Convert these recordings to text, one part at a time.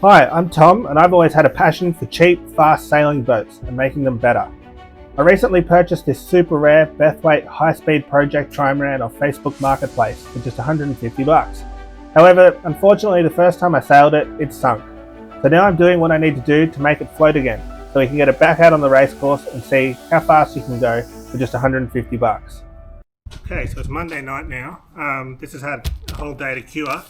Hi, I'm Tom, and I've always had a passion for cheap, fast sailing boats and making them better. I recently purchased this super rare Bethwaite high-speed project trimaran off Facebook Marketplace for just $150. However, unfortunately the first time I sailed it, it sunk. So now I'm doing what I need to do to make it float again, so we can get it back out on the racecourse and see how fast you can go for just $150. Okay, so it's Monday night now. This has had a whole day to cure.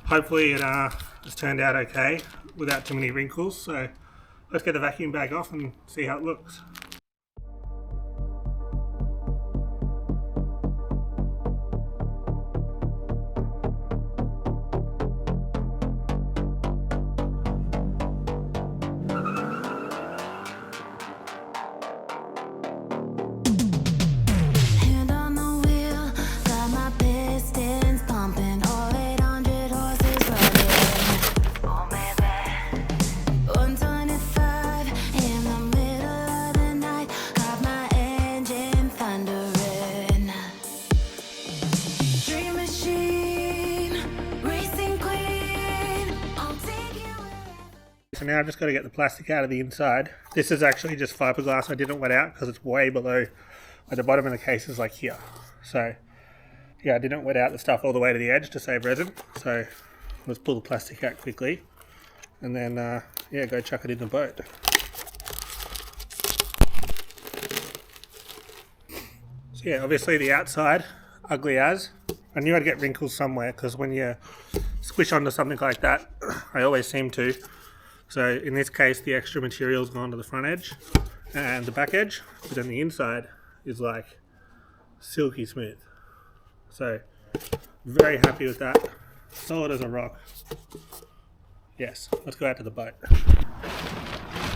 Hopefully it has turned out okay without too many wrinkles. So let's get the vacuum bag off and see how it looks. So now I've just got to get the plastic out of the inside. This is actually just fiberglass I didn't wet out because it's way below, at the bottom of the case is like here. So yeah, I didn't wet out the stuff all the way to the edge to save resin. So let's pull the plastic out quickly and then yeah, go chuck it in the boat. So yeah, obviously the outside, ugly as. I knew I'd get wrinkles somewhere because when you squish onto something like that, I always seem to. So in this case, the extra material's gone to the front edge and the back edge, but then the inside is like silky smooth. So very happy with that. Solid as a rock. Yes, let's go out to the boat.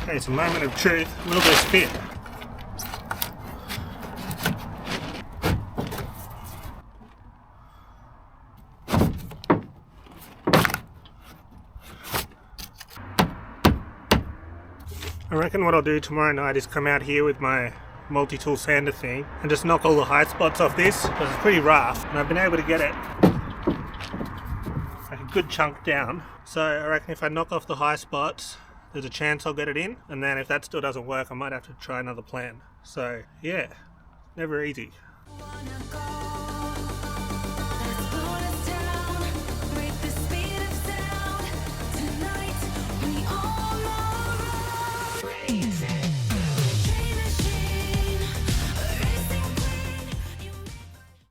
Okay, it's a moment of truth. Will this fit? I reckon what I'll do tomorrow night is come out here with my multi-tool sander thing and just knock all the high spots off this because it's pretty rough and I've been able to get it like a good chunk down. So I reckon if I knock off the high spots, there's a chance I'll get it in, and then if that still doesn't work I might have to try another plan. So yeah, never easy.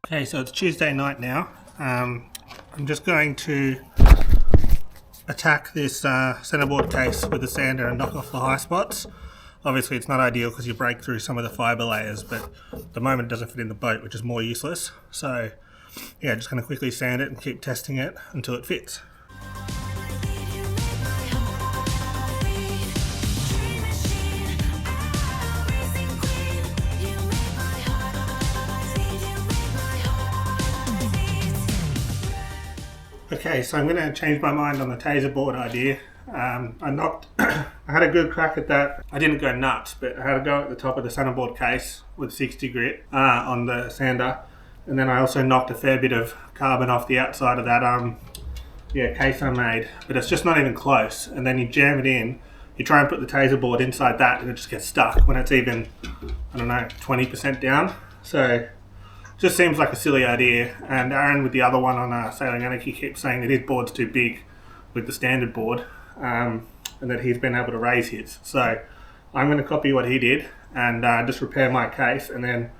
Okay, so it's Tuesday night now. I'm just going to attack this centreboard case with the sander and knock off the high spots. Obviously it's not ideal because you break through some of the fibre layers, but at the moment it doesn't fit in the boat, which is more useless. So yeah, just going to quickly sand it and keep testing it until it fits. Okay, so I'm going to change my mind on the taser board idea. I had a good crack at that. I didn't go nuts, but I had a go at the top of the centreboard case with 60 grit on the sander, and then I also knocked a fair bit of carbon off the outside of that case I made, but it's just not even close. And then you jam it in, you try and put the taser board inside that, and it just gets stuck when it's even, I don't know, 20% down. So just seems like a silly idea, and Aaron with the other one on Sailing Anarchy keeps saying that his board's too big with the standard board, and that he's been able to raise his. So I'm going to copy what he did and just repair my case and then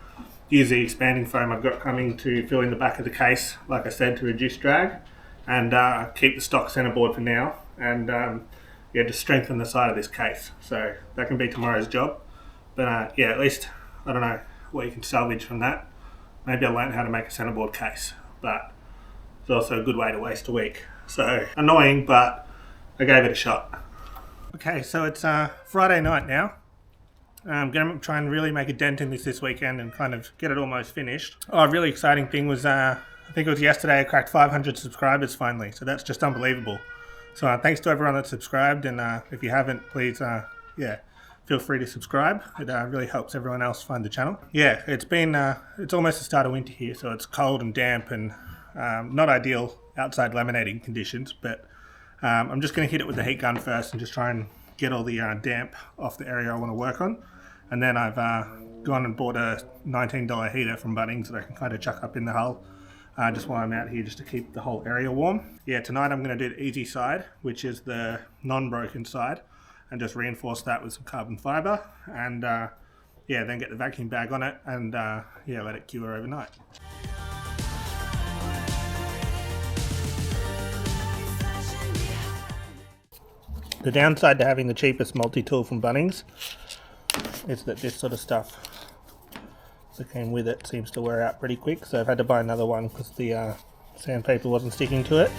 use the expanding foam I've got coming to fill in the back of the case, like I said, to reduce drag, and keep the stock centreboard for now, and yeah, just strengthen the side of this case. So that can be tomorrow's job, but yeah, at least I don't know what you can salvage from that. Maybe I learned how to make a centreboard case, but it's also a good way to waste a week. So annoying, but I gave it a shot. Okay, so it's Friday night now. I'm going to try and really make a dent in this weekend and kind of get it almost finished. Oh, a really exciting thing was, I think it was yesterday, I cracked 500 subscribers finally. So that's just unbelievable. So thanks to everyone that subscribed, and if you haven't, please, yeah, feel free to subscribe. It really helps everyone else find the channel. Yeah, it's almost the start of winter here, so it's cold and damp and not ideal outside laminating conditions, but I'm just going to hit it with the heat gun first and just try and get all the damp off the area I want to work on. And then I've gone and bought a $19 heater from Bunnings that I can kind of chuck up in the hull just while I'm out here, just to keep the whole area warm. Yeah, tonight I'm going to do the easy side, which is the non-broken side, and just reinforce that with some carbon fibre, and yeah, then get the vacuum bag on it and yeah, let it cure overnight. The downside to having the cheapest multi-tool from Bunnings is that this sort of stuff that came with it seems to wear out pretty quick, so I've had to buy another one because the sandpaper wasn't sticking to it.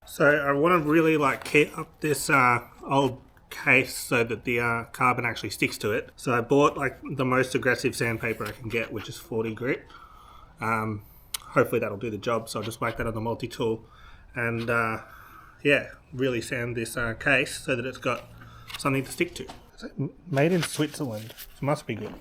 So I want to really kit up this old case so that the carbon actually sticks to it. So I bought the most aggressive sandpaper I can get, which is 40 grit. Hopefully that'll do the job. So I'll just whack that on the multi-tool and yeah, really sand this case so that it's got something to stick to. It's made in Switzerland. It must be good.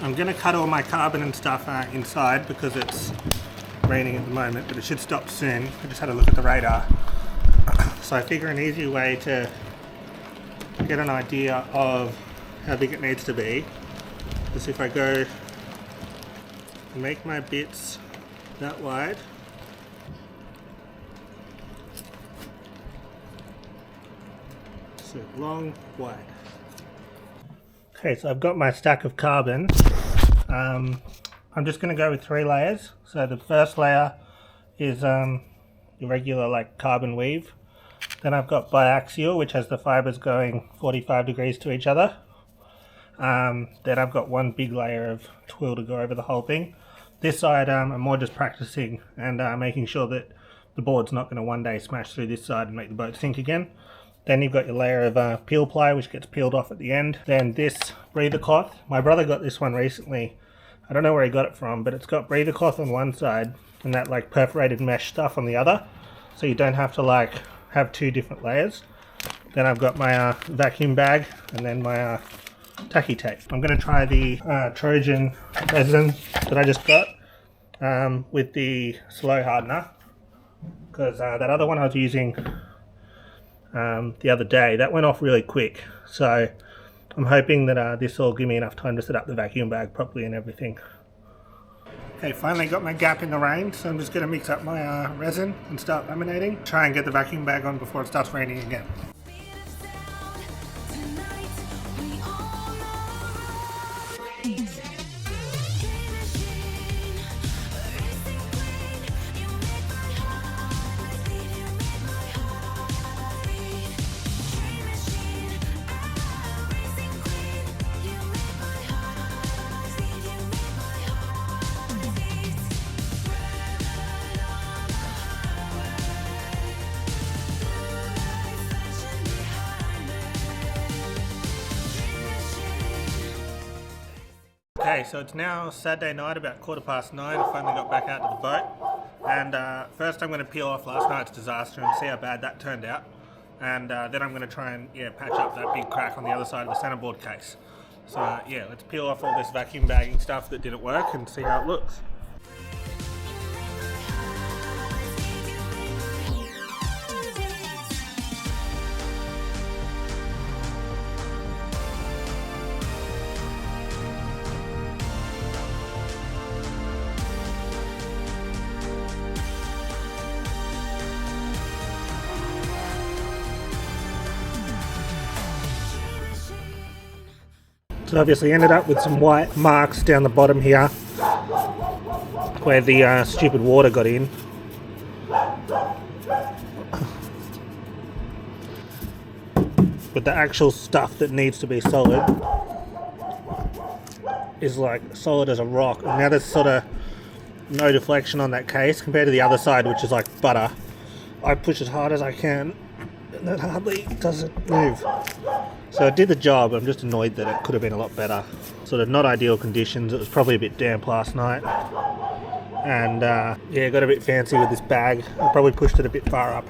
I'm going to cut all my carbon and stuff inside because it's raining at the moment, but it should stop soon. I just had a look at the radar. So I figure an easy way to get an idea of how big it needs to be is if I go and make my bits that wide. So long, wide. Okay, so I've got my stack of carbon. I'm just going to go with 3 layers. So the first layer is your regular carbon weave. Then I've got biaxial, which has the fibres going 45 degrees to each other. Then I've got one big layer of twill to go over the whole thing. This side I'm more just practicing and making sure that the board's not going to one day smash through this side and make the boat sink again. Then you've got your layer of peel ply, which gets peeled off at the end. Then this breather cloth. My brother got this one recently. I don't know where he got it from, but it's got breather cloth on one side and that perforated mesh stuff on the other. So you don't have to have 2 different layers. Then I've got my vacuum bag and then my tacky tape. I'm going to try the Trojan resin that I just got with the slow hardener, because that other one I was using the other day, that went off really quick. So I'm hoping that this will give me enough time to set up the vacuum bag properly and everything. Okay, finally got my gap in the rain, so I'm just going to mix up my resin and start laminating. Try and get the vacuum bag on before it starts raining again. Okay, so it's now Saturday night, about 9:15. I finally got back out to the boat, and first I'm going to peel off last night's disaster and see how bad that turned out, and then I'm going to try and patch up that big crack on the other side of the centreboard case. So yeah, let's peel off all this vacuum bagging stuff that didn't work and see how it looks. So obviously ended up with some white marks down the bottom here where the stupid water got in. but the actual stuff that needs to be solid is like solid as a rock. And now there's sort of no deflection on that case compared to the other side, which is like butter. I push as hard as I can and that hardly doesn't move. So it did the job. I'm just annoyed that it could have been a lot better. Sort of not ideal conditions. It was probably a bit damp last night. And yeah, got a bit fancy with this bag. I probably pushed it a bit far up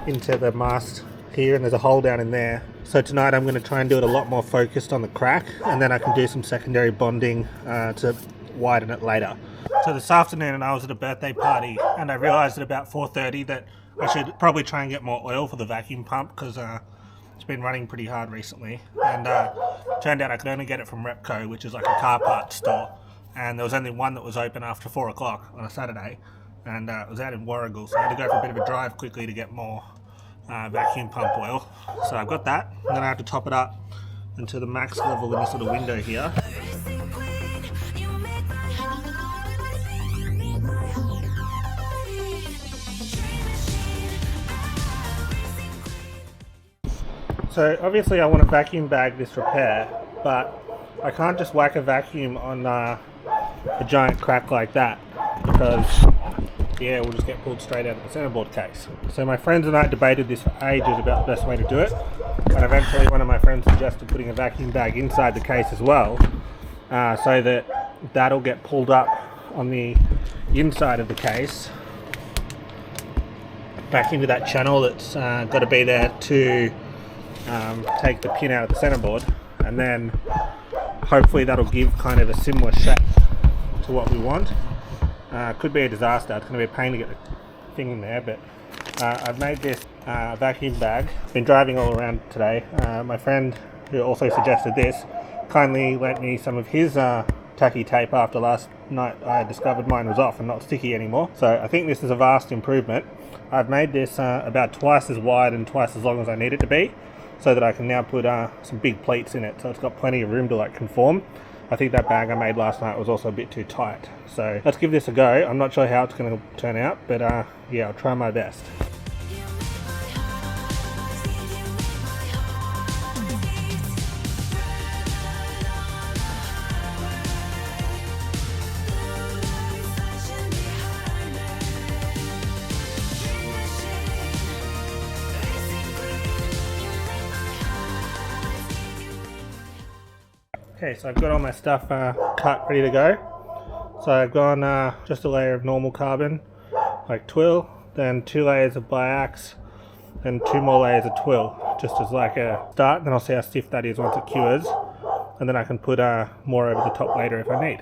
into the mast here, and there's a hole down in there. So tonight I'm going to try and do it a lot more focused on the crack, and then I can do some secondary bonding to widen it later. So this afternoon I was at a birthday party, and I realised at about 4:30 that I should probably try and get more oil for the vacuum pump, because it's been running pretty hard recently. And turned out I could only get it from Repco, which is like a car parts store. And there was only one that was open after 4 o'clock on a Saturday, and it was out in Warrigal, so I had to go for a bit of a drive quickly to get more vacuum pump oil. So I've got that, and then I have to top it up into the max level in this little window here. So obviously I want to vacuum bag this repair, but I can't just whack a vacuum on a giant crack like that, because yeah, we'll just get pulled straight out of the centreboard case. So my friends and I debated this for ages about the best way to do it, and eventually one of my friends suggested putting a vacuum bag inside the case as well, so that that'll get pulled up on the inside of the case back into that channel that's got to be there to take the pin out of the centreboard, and then hopefully that'll give kind of a similar shape to what we want. Could be a disaster. It's going to be a pain to get the thing in there, but I've made this vacuum bag. Been driving all around today. My friend, who also suggested this, kindly lent me some of his tacky tape after last night I discovered mine was off and not sticky anymore. So I think this is a vast improvement. I've made this about twice as wide and twice as long as I need it to be, so that I can now put some big pleats in it, so it's got plenty of room to like conform. I think that bag I made last night was also a bit too tight. So let's give this a go. I'm not sure how it's going to turn out, but yeah, I'll try my best. Okay, so I've got all my stuff cut, ready to go. So I've gone just a layer of normal carbon, like twill, then 2 layers of biax, and 2 more layers of twill, just as like a start. Then I'll see how stiff that is once it cures, and then I can put more over the top later if I need.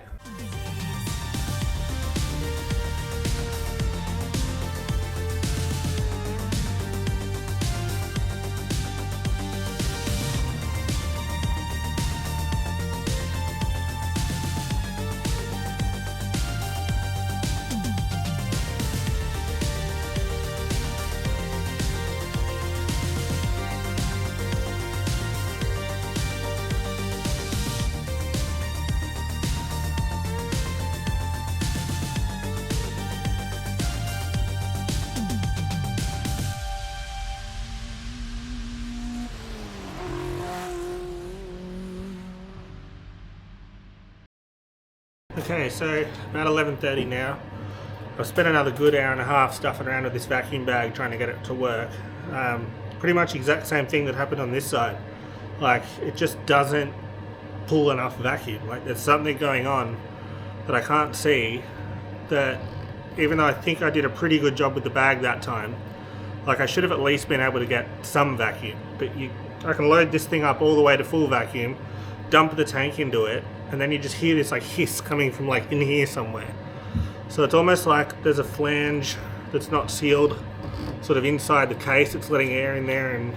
Okay, so about 11:30 now. I've spent another good hour and a half stuffing around with this vacuum bag trying to get it to work. Pretty much exact same thing that happened on this side. Like, it just doesn't pull enough vacuum. Like, there's something going on that I can't see, that even though I think I did a pretty good job with the bag that time, like I should have at least been able to get some vacuum. But I can load this thing up all the way to full vacuum, dump the tank into it, and then you just hear this like hiss coming from like in here somewhere. So it's almost like there's a flange that's not sealed sort of inside the case. It's letting air in there and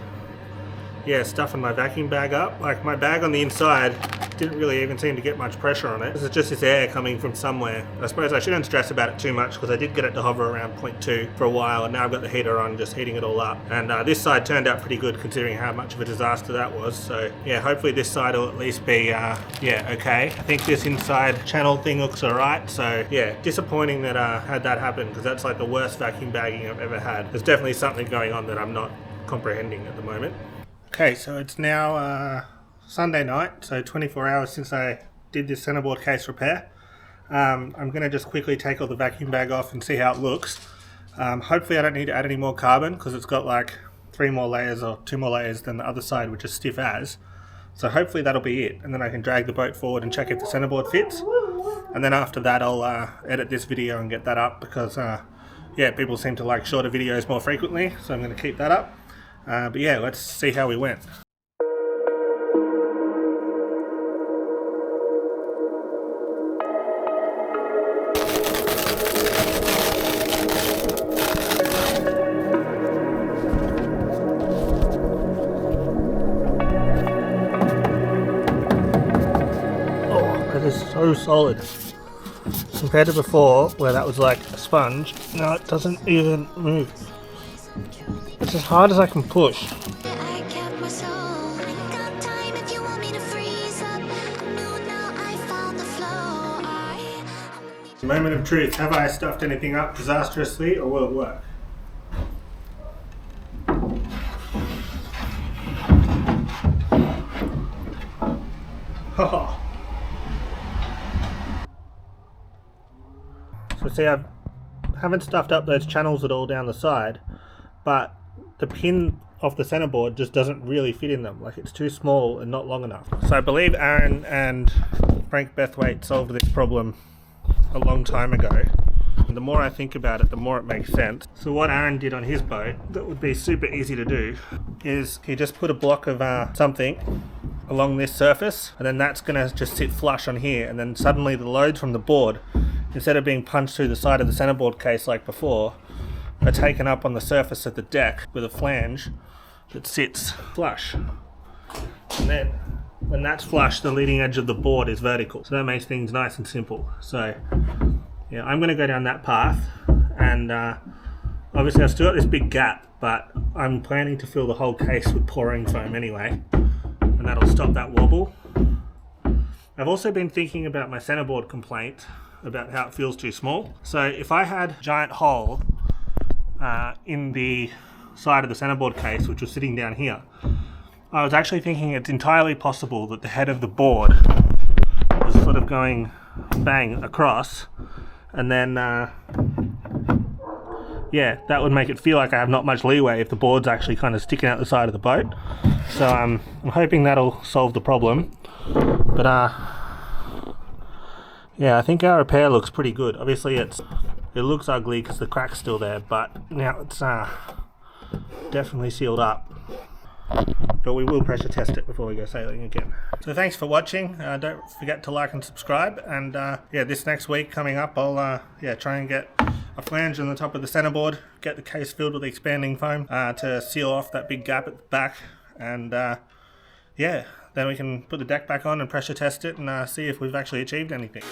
yeah, stuffing my vacuum bag up. Like, my bag on the inside didn't really even seem to get much pressure on it. This is just this air coming from somewhere. I suppose I shouldn't stress about it too much, because I did get it to hover around 0.2 for a while, and now I've got the heater on just heating it all up. And this side turned out pretty good considering how much of a disaster that was. So yeah, hopefully this side will at least be yeah, okay. I think this inside channel thing looks alright. So yeah, disappointing that I had that happen, because that's like the worst vacuum bagging I've ever had. There's definitely something going on that I'm not comprehending at the moment. Okay, so it's now Sunday night, so 24 hours since I did this centerboard case repair. I'm going to just quickly take all the vacuum bag off and see how it looks. Hopefully I don't need to add any more carbon because it's got like 3 more layers or 2 more layers than the other side, which is stiff as. So hopefully that'll be it, and then I can drag the boat forward and check if the centerboard fits. And then after that I'll edit this video and get that up because yeah, people seem to like shorter videos more frequently, so I'm going to keep that up. But yeah, let's see how we went. That is so solid compared to before where that was like a sponge. Now it doesn't even move. It's as hard as I can push. Moment of truth. Have I stuffed anything up disastrously, or will it work? So see, I haven't stuffed up those channels at all down the side, but the pin of the centerboard just doesn't really fit in them. Like, it's too small and not long enough. So I believe Aaron and Frank Bethwaite solved this problem a long time ago. And the more I think about it, the more it makes sense. So what Aaron did on his boat that would be super easy to do is he just put a block of something along this surface, and then that's going to just sit flush on here, and then suddenly the loads from the board, instead of being punched through the side of the centerboard case like before, are taken up on the surface of the deck with a flange that sits flush. And then when that's flush, the leading edge of the board is vertical, so that makes things nice and simple. So yeah, I'm going to go down that path, and obviously I've still got this big gap, but I'm planning to fill the whole case with pouring foam anyway, and that'll stop that wobble. I've also been thinking about my centerboard complaint about how it feels too small. So if I had a giant hole in the side of the centerboard case, which was sitting down here, I was actually thinking it's entirely possible that the head of the board was sort of going bang across, and then yeah, that would make it feel like I have not much leeway if the board's actually kind of sticking out the side of the boat. So I'm hoping that'll solve the problem. But yeah, I think our repair looks pretty good. Obviously it looks ugly because the crack's still there, but now it's definitely sealed up. But we will pressure test it before we go sailing again. So thanks for watching. Don't forget to like and subscribe. And yeah, this next week coming up, I'll yeah, try and get a flange on the top of the centerboard, get the case filled with expanding foam to seal off that big gap at the back, and yeah, then we can put the deck back on and pressure test it and see if we've actually achieved anything.